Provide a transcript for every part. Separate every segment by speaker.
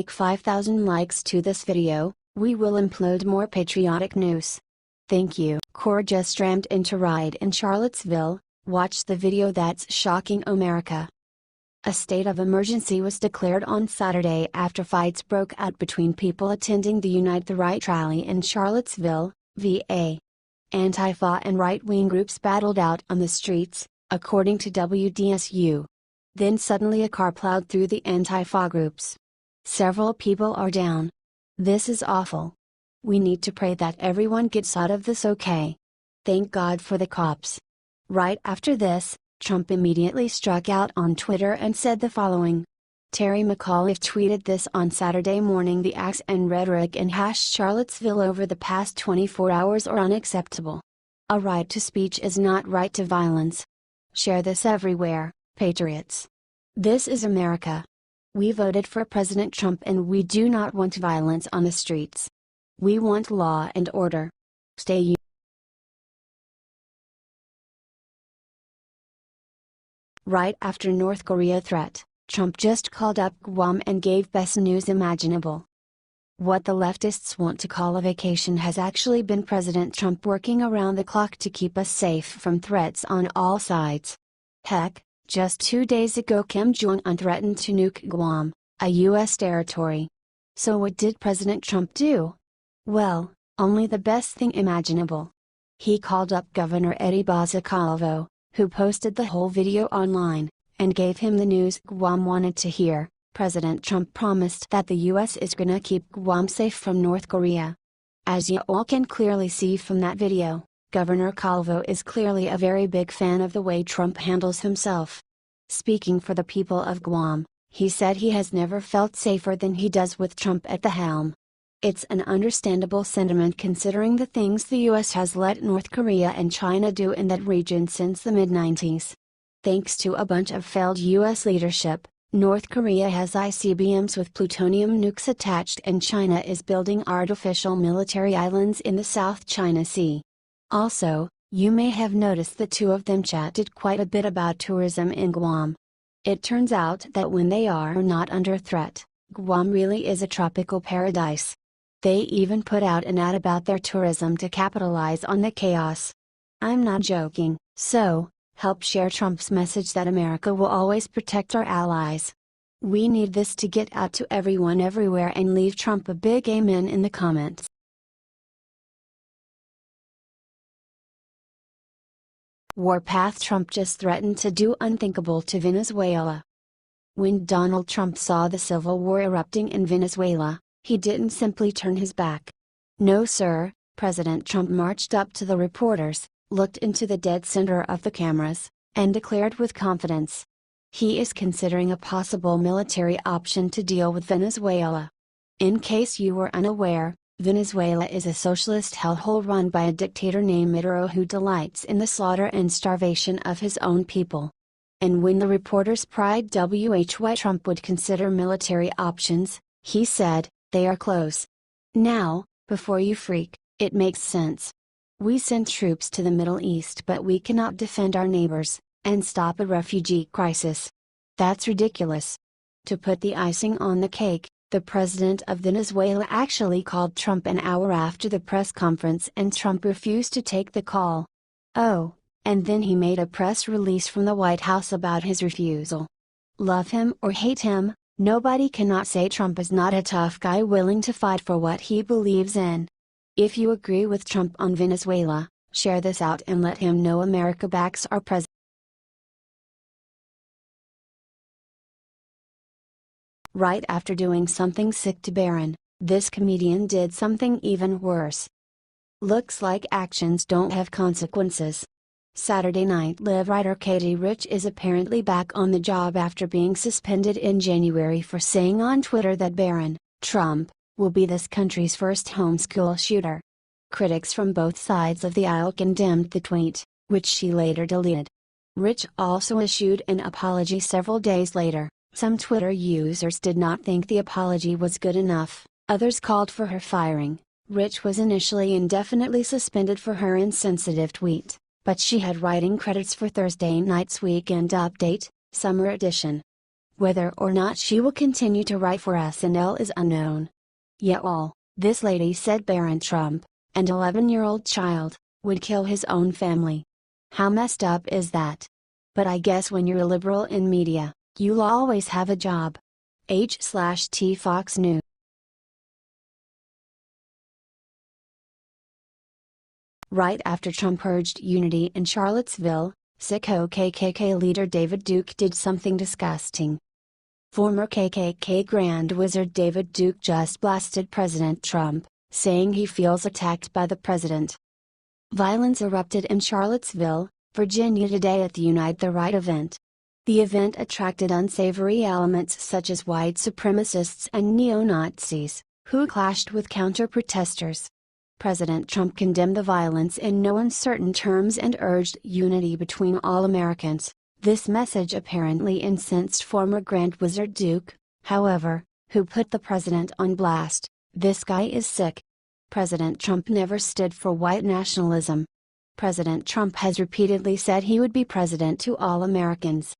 Speaker 1: 5,000 likes to this video, we will upload more patriotic news. Thank you. Corps just rammed into Riot in Charlottesville. Watch the video that's shocking America. A state of emergency was declared on Saturday after fights broke out between people attending the Unite the Right rally in Charlottesville, VA. Antifa and right-wing groups battled out on the streets, according to WDSU. Then suddenly a car plowed through the Antifa groups. Several people are down. This is awful. We need to pray that everyone gets out of this okay. Thank God for the cops. Right after this, Trump immediately struck out on Twitter and said the following. Terry McAuliffe tweeted this on Saturday morning: the acts and rhetoric in Charlottesville over the past 24 hours are unacceptable. A right to speech is not right to violence. Share this everywhere, patriots. This is America. We voted for President Trump and we do not want violence on the streets. We want law and order. Stay united. Right after North Korea threat, Trump just called up Guam and gave best news imaginable. What the leftists want to call a vacation has actually been President Trump working around the clock to keep us safe from threats on all sides. Heck, just 2 days ago Kim Jong-un threatened to nuke Guam, a U.S. territory. So what did President Trump do? Well, only the best thing imaginable. He called up Governor Eddie Calvo, who posted the whole video online, and gave him the news Guam wanted to hear. President Trump promised that the U.S. is gonna keep Guam safe from North Korea. As you all can clearly see from that video, Governor Calvo is clearly a very big fan of the way Trump handles himself. Speaking for the people of Guam, he said he has never felt safer than he does with Trump at the helm. It's an understandable sentiment considering the things the U.S. has let North Korea and China do in that region since the mid-90s. Thanks to a bunch of failed U.S. leadership, North Korea has ICBMs with plutonium nukes attached and China is building artificial military islands in the South China Sea. Also, you may have noticed the two of them chatted quite a bit about tourism in Guam. It turns out that when they are not under threat, Guam really is a tropical paradise. They even put out an ad about their tourism to capitalize on the chaos. I'm not joking, so, help share Trump's message that America will always protect our allies. We need this to get out to everyone everywhere and leave Trump a big amen in the comments. Warpath: Trump just threatened to do unthinkable to Venezuela. When Donald Trump saw the civil war erupting in Venezuela, he didn't simply turn his back. No sir, President Trump marched up to the reporters, looked into the dead center of the cameras, and declared with confidence. He is considering a possible military option to deal with Venezuela. In case you were unaware, Venezuela is a socialist hellhole run by a dictator named Maduro who delights in the slaughter and starvation of his own people. And when the reporters pried why Trump would consider military options, he said, they are close. Now, before you freak, it makes sense. We send troops to the Middle East but we cannot defend our neighbors, and stop a refugee crisis. That's ridiculous. To put the icing on the cake, the president of Venezuela actually called Trump an hour after the press conference and Trump refused to take the call. Oh, and then he made a press release from the White House about his refusal. Love him or hate him, nobody cannot say Trump is not a tough guy willing to fight for what he believes in. If you agree with Trump on Venezuela, share this out and let him know America backs our president. Right after doing something sick to Barron, this comedian did something even worse. Looks like actions don't have consequences. Saturday Night Live writer Katie Rich is apparently back on the job after being suspended in January for saying on Twitter that Barron, Trump, will be this country's first homeschool shooter. Critics from both sides of the aisle condemned the tweet, which she later deleted. Rich also issued an apology several days later. Some Twitter users did not think the apology was good enough, others called for her firing. Rich was initially indefinitely suspended for her insensitive tweet, but she had writing credits for Thursday night's Weekend Update, Summer Edition. Whether or not she will continue to write for SNL is unknown. Yet this lady said Barron Trump, an 11-year-old child, would kill his own family. How messed up is that? But I guess when you're a liberal in media, you'll always have a job. H/T Fox News. Right after Trump urged unity in Charlottesville, sicko KKK leader David Duke did something disgusting. Former KKK Grand Wizard David Duke just blasted President Trump, saying he feels attacked by the president. Violence erupted in Charlottesville, Virginia today at the Unite the Right event. The event attracted unsavory elements such as white supremacists and neo-Nazis, who clashed with counter-protesters. President Trump condemned the violence in no uncertain terms and urged unity between all Americans. This message apparently incensed former Grand Wizard Duke, however, who put the president on blast. "This guy is sick." President Trump never stood for white nationalism. President Trump has repeatedly said he would be president to all Americans.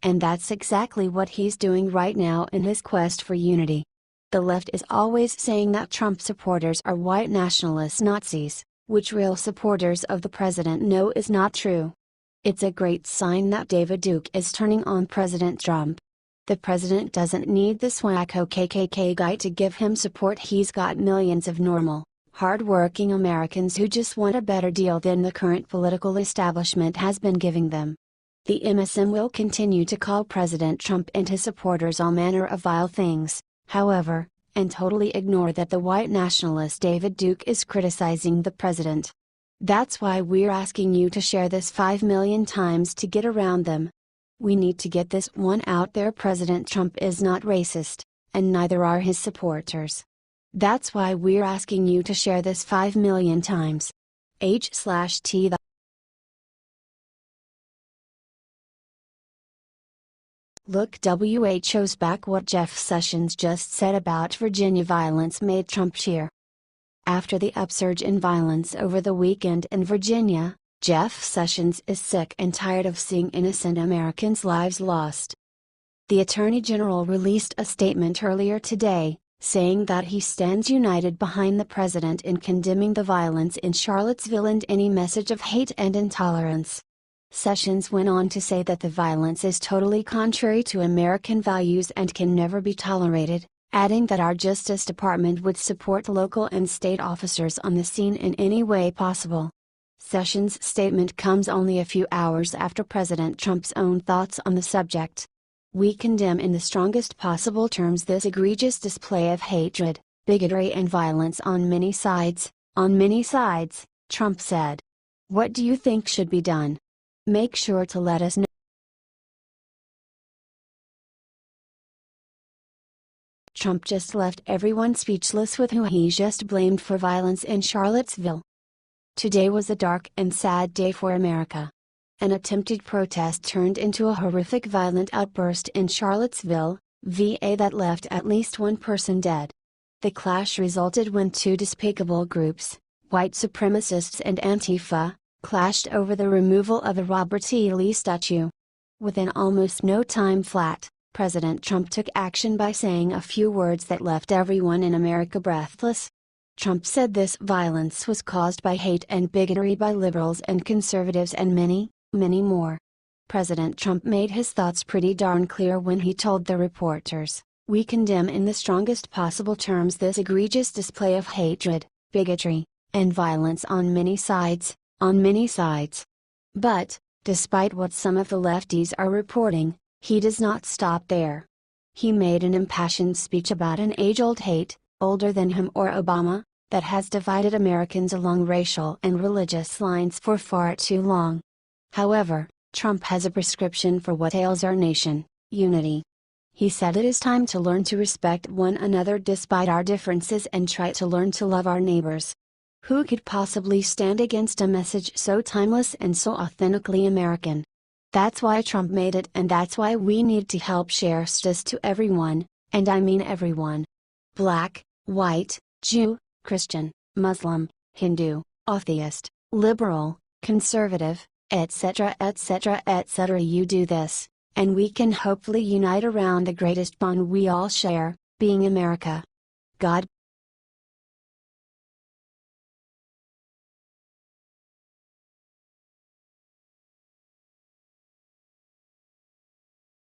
Speaker 1: And that's exactly what he's doing right now in his quest for unity. The left is always saying that Trump supporters are white nationalist Nazis, which real supporters of the president know is not true. It's a great sign that David Duke is turning on President Trump. The president doesn't need this wacko KKK guy to give him support. He's got millions of normal, hard-working Americans who just want a better deal than the current political establishment has been giving them. The MSM will continue to call President Trump and his supporters all manner of vile things, however, and totally ignore that the white nationalist David Duke is criticizing the president. That's why we're asking you to share this 5 million times to get around them. We need to get this one out there. President Trump is not racist, and neither are his supporters. That's why we're asking you to share this 5 million times. H/T. Look, WHO's back. What Jeff Sessions just said about Virginia violence made Trump cheer. After the upsurge in violence over the weekend in Virginia, Jeff Sessions is sick and tired of seeing innocent Americans' lives lost. The Attorney General released a statement earlier today, saying that he stands united behind the president in condemning the violence in Charlottesville and any message of hate and intolerance. Sessions went on to say that the violence is totally contrary to American values and can never be tolerated, adding that our Justice Department would support local and state officers on the scene in any way possible. Sessions' statement comes only a few hours after President Trump's own thoughts on the subject. "We condemn in the strongest possible terms this egregious display of hatred, bigotry and violence on many sides, Trump said. "What do you think should be done? Make sure to let us know." Trump just left everyone speechless with who he just blamed for violence in Charlottesville. Today was a dark and sad day for America. An attempted protest turned into a horrific violent outburst in Charlottesville, VA that left at least one person dead. The clash resulted when two despicable groups, white supremacists and Antifa, clashed over the removal of a Robert E. Lee statue. Within almost no time flat, President Trump took action by saying a few words that left everyone in America breathless. Trump said this violence was caused by hate and bigotry by liberals and conservatives and many, many more. President Trump made his thoughts pretty darn clear when he told the reporters, "We condemn in the strongest possible terms this egregious display of hatred, bigotry, and violence on many sides, But, despite what some of the lefties are reporting, he does not stop there. He made an impassioned speech about an age-old hate, older than him or Obama, that has divided Americans along racial and religious lines for far too long. However, Trump has a prescription for what ails our nation: unity. He said it is time to learn to respect one another despite our differences and try to learn to love our neighbors. Who could possibly stand against a message so timeless and so authentically American? That's why Trump made it, and that's why we need to help share this to everyone, and I mean everyone. Black, white, Jew, Christian, Muslim, Hindu, atheist, liberal, conservative, etc. etc. etc. You do this, and we can hopefully unite around the greatest bond we all share, being America. God